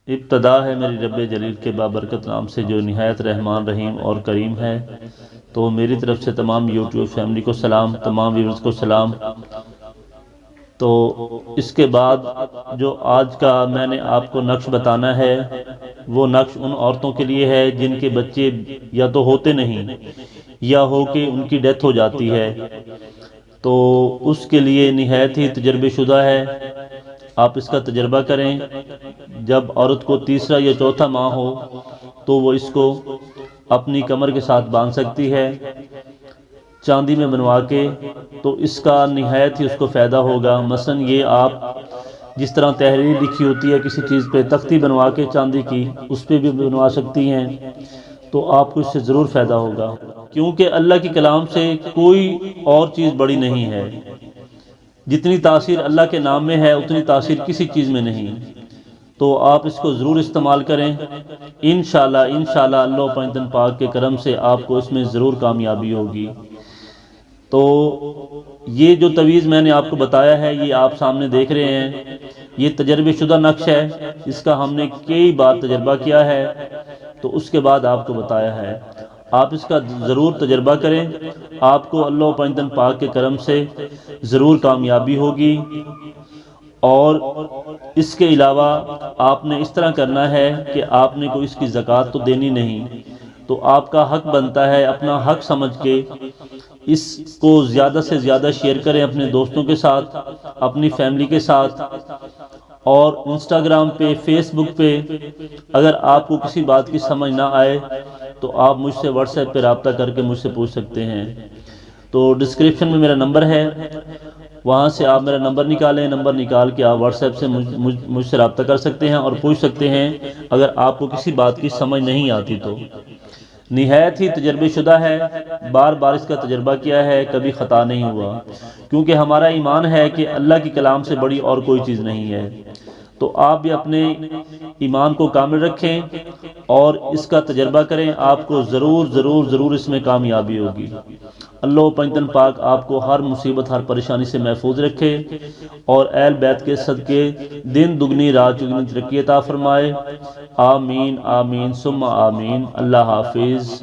ابتدا ہے میری رب جلیل کے بابرکت نام سے جو نہایت رحمان رحیم اور کریم ہے۔ تو میری طرف سے تمام یوٹیوب فیملی کو سلام، تمام ویورز کو سلام۔ تو اس کے بعد جو آج کا میں نے آپ کو نقش بتانا ہے، وہ نقش ان عورتوں کے لیے ہے جن کے بچے یا تو ہوتے نہیں یا ہو کہ ان کی ڈیتھ ہو جاتی ہے۔ تو اس کے لیے نہایت ہی تجربے شدہ ہے۔ آپ اس کا تجربہ کریں۔ جب عورت کو تیسرا یا چوتھا ماہ ہو تو وہ اس کو اپنی کمر کے ساتھ باندھ سکتی ہے چاندی میں بنوا کے، تو اس کا نہایت ہی اس کو فائدہ ہوگا۔ مثلا یہ آپ جس طرح تحریر لکھی ہوتی ہے کسی چیز پہ، تختی بنوا کے چاندی کی اس پہ بھی بنوا سکتی ہیں، تو آپ کو اس سے ضرور فائدہ ہوگا، کیونکہ اللہ کے کلام سے کوئی اور چیز بڑی نہیں ہے۔ جتنی تاثیر اللہ کے نام میں ہے اتنی تاثیر کسی چیز میں نہیں۔ تو آپ اس کو ضرور استعمال کریں، انشاءاللہ اللہ پنجتن پاک کے کرم سے آپ کو اس میں ضرور کامیابی ہوگی۔ تو یہ جو تویز میں نے آپ کو بتایا ہے، یہ آپ سامنے دیکھ رہے ہیں، یہ تجربے شدہ نقش ہے، اس کا ہم نے کئی بار تجربہ کیا ہے، تو اس کے بعد آپ کو بتایا ہے۔ آپ اس کا ضرور تجربہ کریں، آپ کو اللہ پنجتن پاک کے کرم سے ضرور کامیابی ہوگی۔ اور اس کے علاوہ آپ نے اس طرح کرنا ہے کہ آپ نے کوئی اس کی زکوٰۃ تو دینی نہیں، تو آپ کا حق بنتا ہے اپنا حق سمجھ کے اس کو زیادہ سے زیادہ شیئر کریں اپنے دوستوں کے ساتھ، اپنی فیملی کے ساتھ، اور انسٹاگرام پہ، فیس بک پہ اگر آپ کو کسی بات کی سمجھ نہ آئے تو آپ مجھ سے واٹس ایپ پہ رابطہ کر کے مجھ سے پوچھ سکتے ہیں۔ تو ڈسکرپشن میں میرا نمبر ہے، وہاں سے آپ میرا نمبر نکالیں، نمبر نکال کے آپ واٹس ایپ سے مجھ سے رابطہ کر سکتے ہیں اور پوچھ سکتے ہیں اگر آپ کو کسی بات کی سمجھ نہیں آتی تو۔ نہایت ہی تجربے شدہ ہے، بار بار اس کا تجربہ کیا ہے، کبھی خطا نہیں ہوا، کیونکہ ہمارا ایمان ہے کہ اللہ کے کلام سے بڑی اور کوئی چیز نہیں ہے۔ تو آپ بھی اپنے ایمان کو کامل رکھیں اور اس کا تجربہ کریں، آپ کو ضرور ضرور ضرور اس میں کامیابی ہوگی۔ اللہ پنجتن پاک آپ کو ہر مصیبت، ہر پریشانی سے محفوظ رکھے اور اہل بیت کے صدقے دن دگنی رات چگنی ترقی عطا فرمائے۔ آمین آمین ثم آمین۔ اللہ حافظ۔